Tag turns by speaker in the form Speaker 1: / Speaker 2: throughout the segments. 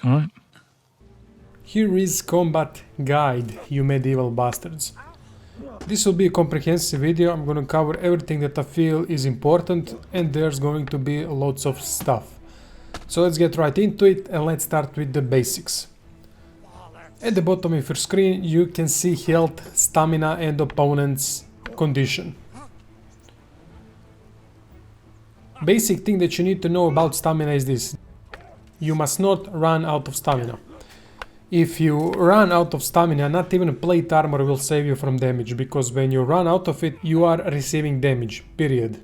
Speaker 1: Alright.
Speaker 2: Here is combat guide, you medieval bastards. This will be a comprehensive video. I'm gonna cover everything that I feel is important, and there's going to be lots of stuff. So let's get right into it, and let's start with the basics. At the bottom of your screen you can see health, stamina and opponent's condition. Basic thing that you need to know about stamina is this: you must not run out of stamina. If you run out of stamina, not even plate armor will save you from damage, because when you run out of it, you are receiving damage, period.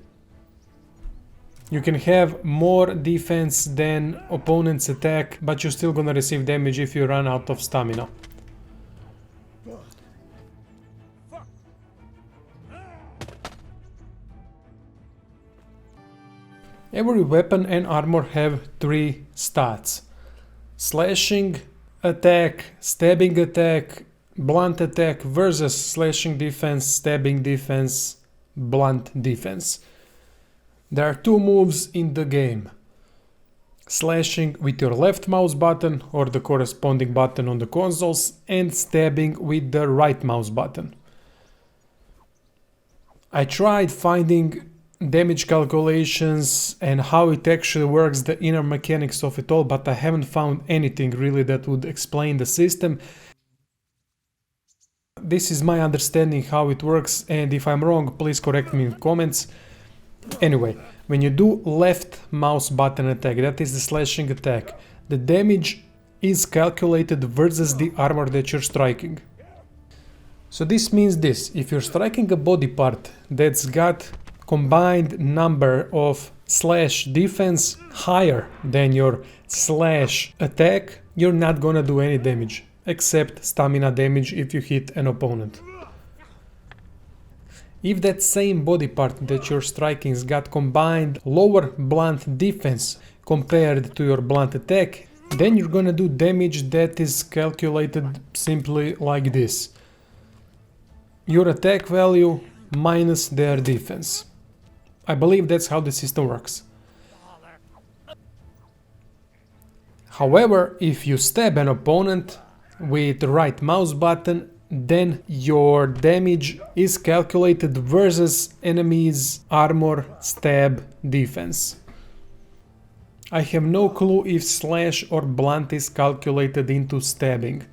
Speaker 2: You can have more defense than opponent's attack, but you're still gonna receive damage if you run out of stamina. Every weapon and armor have 3 stats: slashing attack, stabbing attack, blunt attack versus slashing defense, stabbing defense, blunt defense. There are 2 moves in the game: slashing with your left mouse button or the corresponding button on the consoles, and stabbing with the right mouse button. I tried finding damage calculations and how it actually works, the inner mechanics of it all, but I haven't found anything really that would explain the system. This is my understanding how it works, and if I'm wrong, please correct me in comments. Anyway, when you do left mouse button attack, that is the slashing attack, the damage is calculated versus the armor that you're striking. So this means this: if you're striking a body part that's got combined number of slash defense higher than your slash attack, you're not gonna do any damage, except stamina damage if you hit an opponent. If that same body part that you're striking's got combined lower blunt defense compared to your blunt attack, then you're gonna do damage that is calculated simply like this: your attack value minus their defense. I believe that's how the system works. However, if you stab an opponent with the right mouse button, then your damage is calculated versus enemy's armor, stab, defense. I have no clue if slash or blunt is calculated into stabbing.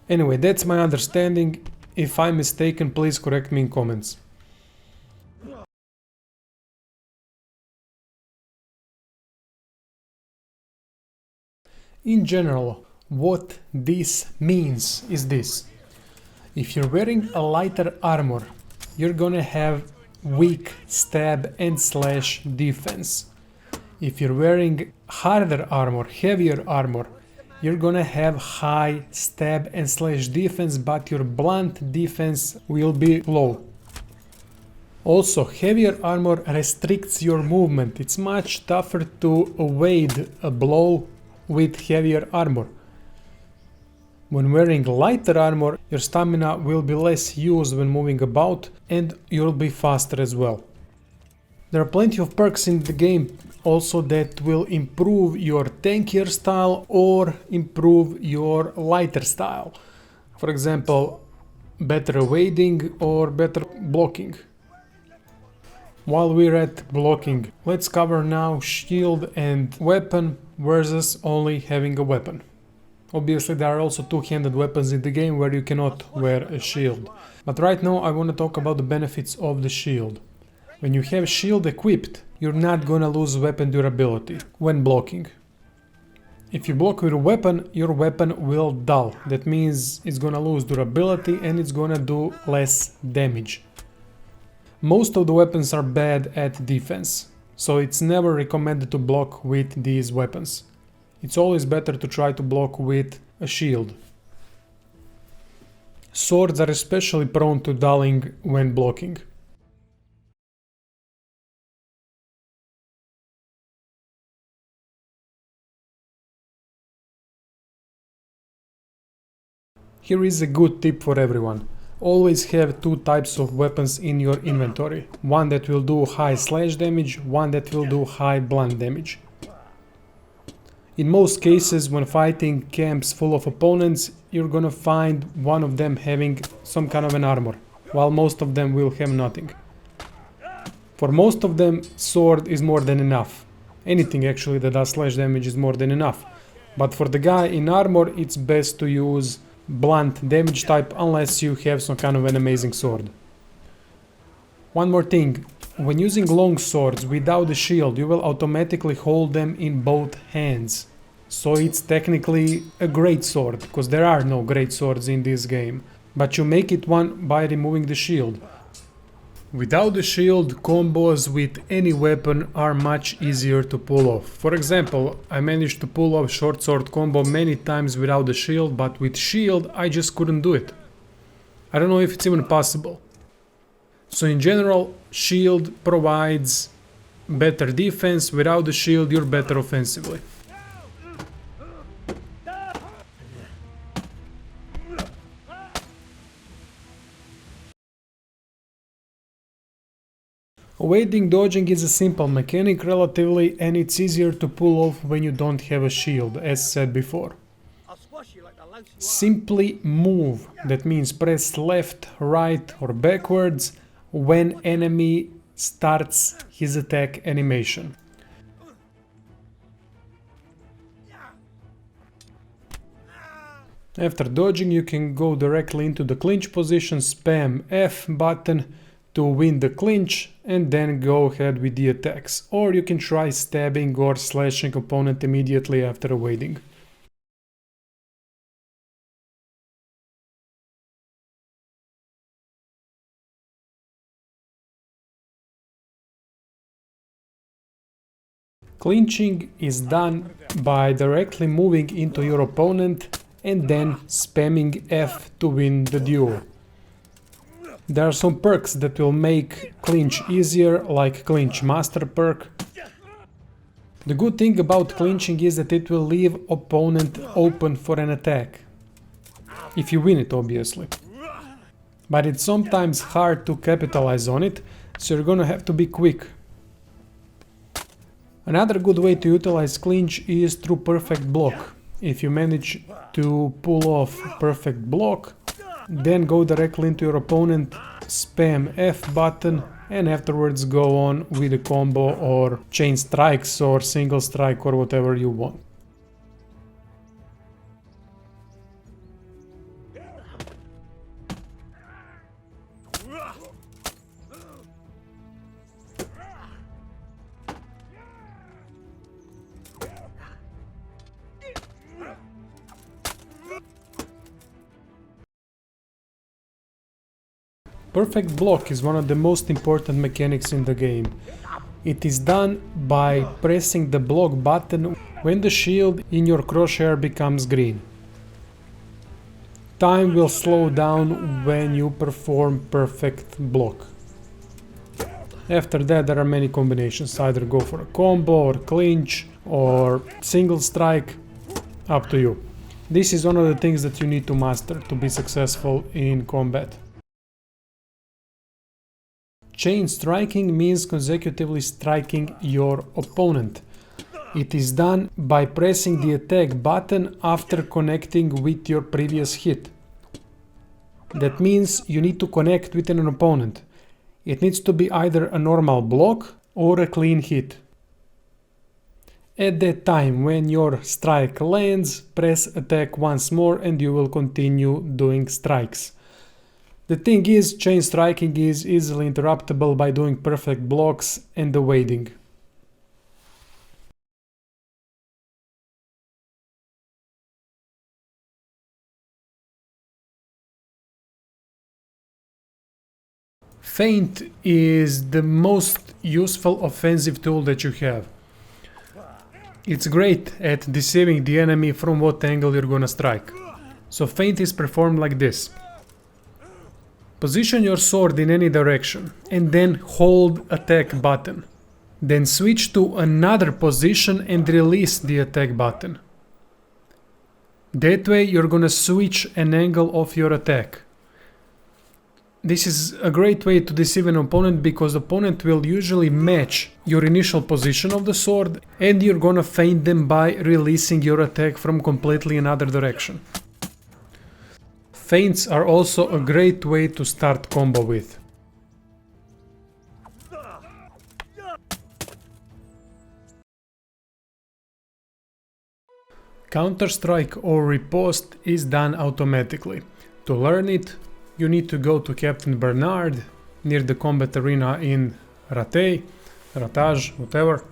Speaker 2: Anyway, that's my understanding. If I'm mistaken, please correct me in comments. In general, what this means is this: if you're wearing a lighter armor, you're gonna have weak stab and slash defense. If you're wearing harder armor, heavier armor, you're gonna have high stab and slash defense, but your blunt defense will be low. Also, heavier armor restricts your movement. It's much tougher to evade a blow with heavier armor. When wearing lighter armor, your stamina will be less used when moving about, and you'll be faster as well. There are plenty of perks in the game also that will improve your tankier style or improve your lighter style. For example, better evading or better blocking. While we're at blocking, let's cover now shield and weapon versus only having a weapon. Obviously there are also two-handed weapons in the game where you cannot wear a shield. But right now I want to talk about the benefits of the shield. When you have shield equipped, you're not gonna lose weapon durability when blocking. If you block with a weapon, your weapon will dull. That means it's gonna lose durability and it's gonna do less damage. Most of the weapons are bad at defense, so it's never recommended to block with these weapons. It's always better to try to block with a shield. Swords are especially prone to dulling when blocking. Here is a good tip for everyone. Always have two types of weapons in your inventory. One that will do high slash damage, one that will do high blunt damage. In most cases, when fighting camps full of opponents, you're gonna find one of them having some kind of an armor, while most of them will have nothing. For most of them, sword is more than enough. Anything actually that does slash damage is more than enough. But for the guy in armor, it's best to use blunt damage type unless you have some kind of an amazing sword. One more thing, when using long swords without a shield, you will automatically hold them in both hands. So it's technically a great sword, because there are no great swords in this game. But you make it one by removing the shield. Without the shield, combos with any weapon are much easier to pull off. For example, I managed to pull off short sword combo many times without the shield, but with shield I just couldn't do it. I don't know if it's even possible. So in general, shield provides better defense. Without the shield, you're better offensively. Evading dodging is a simple mechanic relatively, and it's easier to pull off when you don't have a shield, as said before. Simply move, that means press left, right or backwards when enemy starts his attack animation. After dodging, you can go directly into the clinch position, spam F button to win the clinch and then go ahead with the attacks. Or you can try stabbing or slashing opponent immediately after evading. Clinching is done by directly moving into your opponent and then spamming F to win the duel. There are some perks that will make clinch easier, like Clinch Master perk. The good thing about clinching is that it will leave opponent open for an attack. If you win it, obviously. But it's sometimes hard to capitalize on it, so you're gonna have to be quick. Another good way to utilize clinch is through perfect block. If you manage to pull off perfect block, then go directly into your opponent, spam F button and afterwards go on with a combo or chain strikes or single strike or whatever you want. Perfect block is one of the most important mechanics in the game. It is done by pressing the block button when the shield in your crosshair becomes green. Time will slow down when you perform perfect block. After that there are many combinations, either go for a combo or clinch or single strike, up to you. This is one of the things that you need to master to be successful in combat. Chain striking means consecutively striking your opponent. It is done by pressing the attack button after connecting with your previous hit. That means you need to connect with an opponent. It needs to be either a normal block or a clean hit. At that time, when your strike lands, press attack once more and you will continue doing strikes. The thing is, chain striking is easily interruptible by doing perfect blocks and evading. Feint is the most useful offensive tool that you have. It's great at deceiving the enemy from what angle you're gonna strike. So feint is performed like this. Position your sword in any direction and then hold attack button. Then switch to another position and release the attack button. That way you're gonna switch an angle of your attack. This is a great way to deceive an opponent because the opponent will usually match your initial position of the sword and you're gonna feint them by releasing your attack from completely another direction. Feints are also a great way to start combo with. Counter-strike or riposte is done automatically. To learn it, you need to go to Captain Bernard near the combat arena in Ratage, whatever.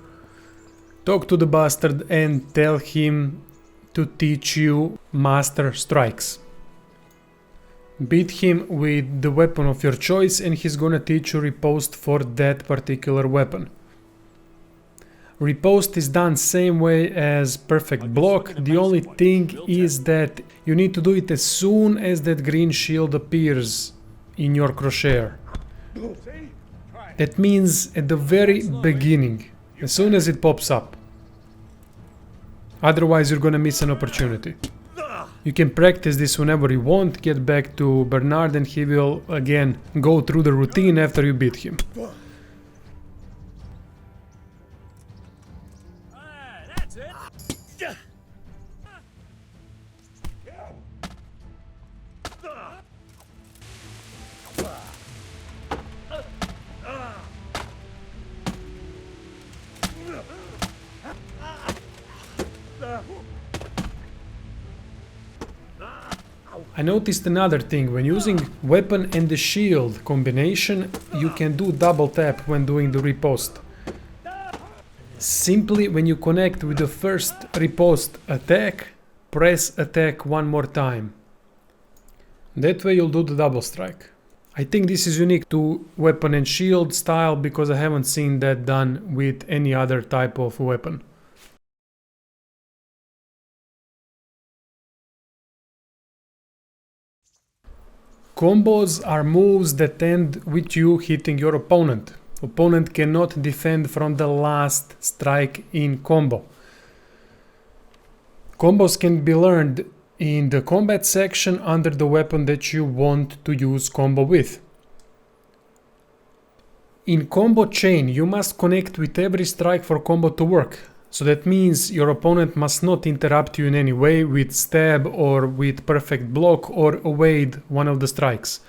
Speaker 2: Talk to the bastard and tell him to teach you master strikes. Beat him with the weapon of your choice and he's gonna teach you riposte for that particular weapon. Riposte is done same way as perfect block, the only thing is that you need to do it as soon as that green shield appears in your crosshair. That means at the very beginning, as soon as it pops up. Otherwise you're gonna miss an opportunity. You can practice this whenever you want, get back to Bernard and he will again go through the routine after you beat him. I noticed another thing, when using weapon and the shield combination, you can do double tap when doing the riposte. Simply when you connect with the first riposte attack, press attack one more time. That way you'll do the double strike. I think this is unique to weapon and shield style because I haven't seen that done with any other type of weapon. Combos are moves that end with you hitting your opponent. Opponent cannot defend from the last strike in combo. Combos can be learned in the combat section under the weapon that you want to use combo with. In combo chain, you must connect with every strike for combo to work. So that means your opponent must not interrupt you in any way with stab or with perfect block or evade one of the strikes.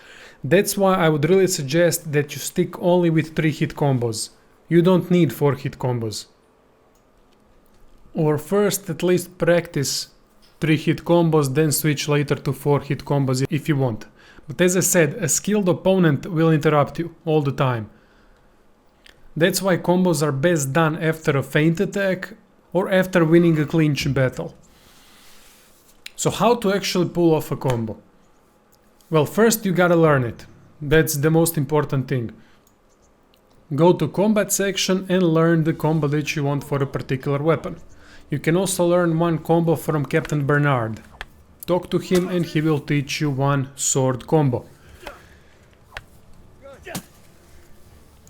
Speaker 2: That's why I would really suggest that you stick only with 3-hit combos. You don't need 4-hit combos. Or first at least practice 3-hit combos, then switch later to 4-hit combos if you want. But as I said, a skilled opponent will interrupt you all the time. That's why combos are best done after a feint attack or after winning a clinch battle. So how to actually pull off a combo? Well, first you gotta learn it. That's the most important thing. Go to combat section and learn the combo that you want for a particular weapon. You can also learn one combo from Captain Bernard. Talk to him and he will teach you one sword combo.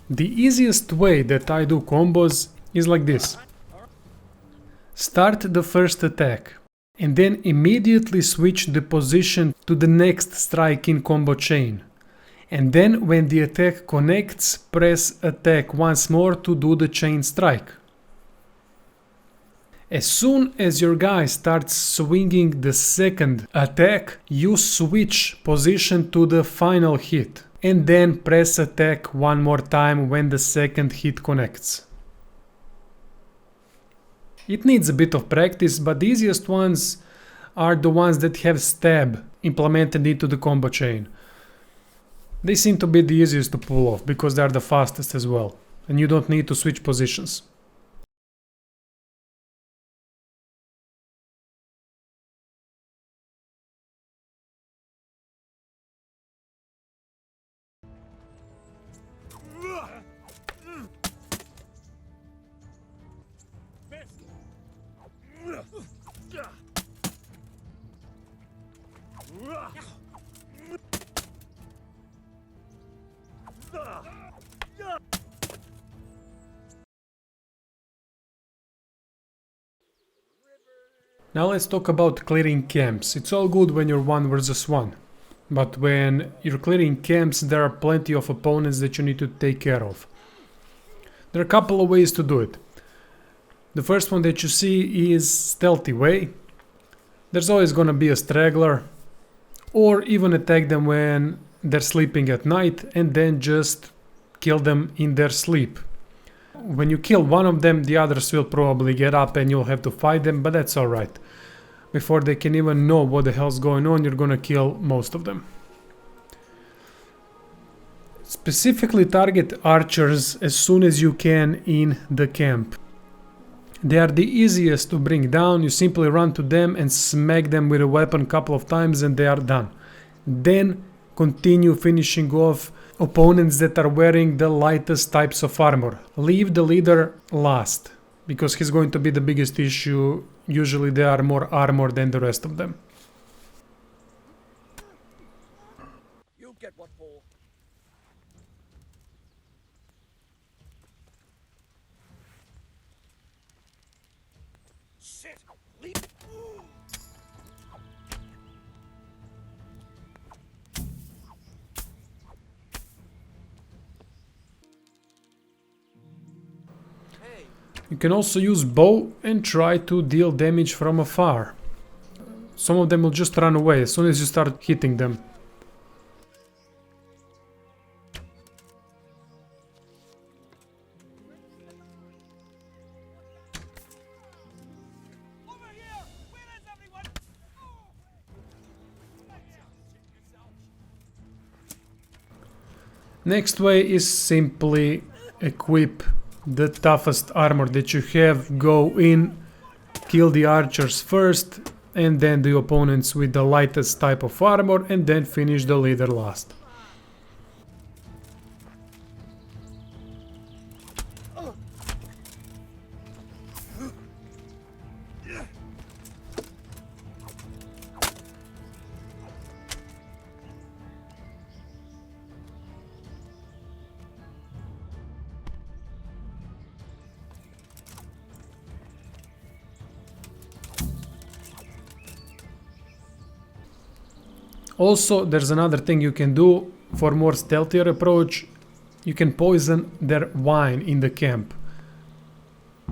Speaker 2: The easiest way that I do combos is like this. Start the first attack and then immediately switch the position to the next strike in combo chain. And then when the attack connects, press attack once more to do the chain strike. As soon as your guy starts swinging the second attack, you switch position to the final hit. And then press attack one more time when the second hit connects. It needs a bit of practice, but the easiest ones are the ones that have stab implemented into the combo chain. They seem to be the easiest to pull off because they are the fastest as well, and you don't need to switch positions. Now let's talk about clearing camps. It's all good when you're 1 versus 1. but when you're clearing camps there are plenty of opponents that you need to take care of. There are a couple of ways to do it. The first one that you see is stealthy way. There's always gonna be a straggler, or even attack them when they're sleeping at night and then just kill them in their sleep. When you kill one of them, the others will probably get up and you'll have to fight them, but that's alright. Before they can even know what the hell's going on, you're gonna kill most of them. Specifically target archers as soon as you can in the camp. They are the easiest to bring down. You simply run to them and smack them with a weapon a couple of times and they are done. Then continue finishing off opponents that are wearing the lightest types of armor. Leave the leader last, because he's going to be the biggest issue. Usually they are more armor than the rest of them.
Speaker 1: You'll get what for. Shit! Leap!
Speaker 2: You can also use bow and try to deal damage from afar. Some of them will just run away as soon as you start hitting them.
Speaker 1: Over here! Where is everyone?
Speaker 2: Next way is simply equip the toughest armor that you have, go in, kill the archers first, and then the opponents with the lightest type of armor, and then finish the leader last. Also, there's another thing you can do for more stealthier approach. You can poison their wine in the camp.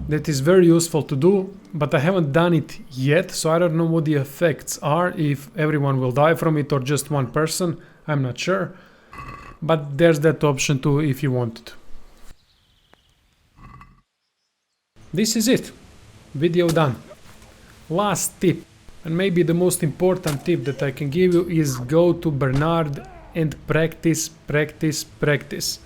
Speaker 2: That is very useful to do, but I haven't done it yet, so I don't know what the effects are, if everyone will die from it or just one person, I'm not sure. But there's that option too if you want to. This is it. Video done. Last tip. And maybe the most important tip that I can give you is go to Bernard and practice, practice, practice.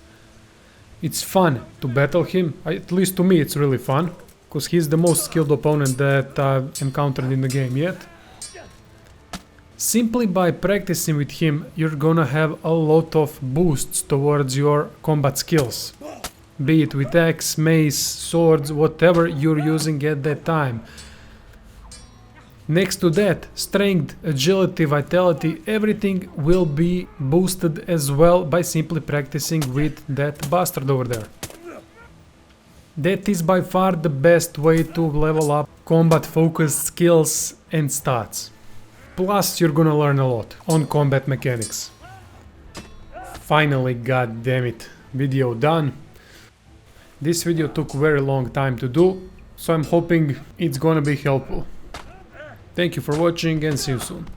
Speaker 2: It's fun to battle him, at least to me it's really fun, because he's the most skilled opponent that I've encountered in the game yet. Simply by practicing with him, you're gonna have a lot of boosts towards your combat skills. Be it with axe, mace, swords, whatever you're using at that time. Next to that, strength, agility, vitality, everything will be boosted as well by simply practicing with that bastard over there. That is by far the best way to level up combat focused skills and stats. Plus you're gonna learn a lot on combat mechanics. Finally, god damn it, video done. This video took a very long time to do, so I'm hoping it's gonna be helpful. Thank you for watching and see you soon.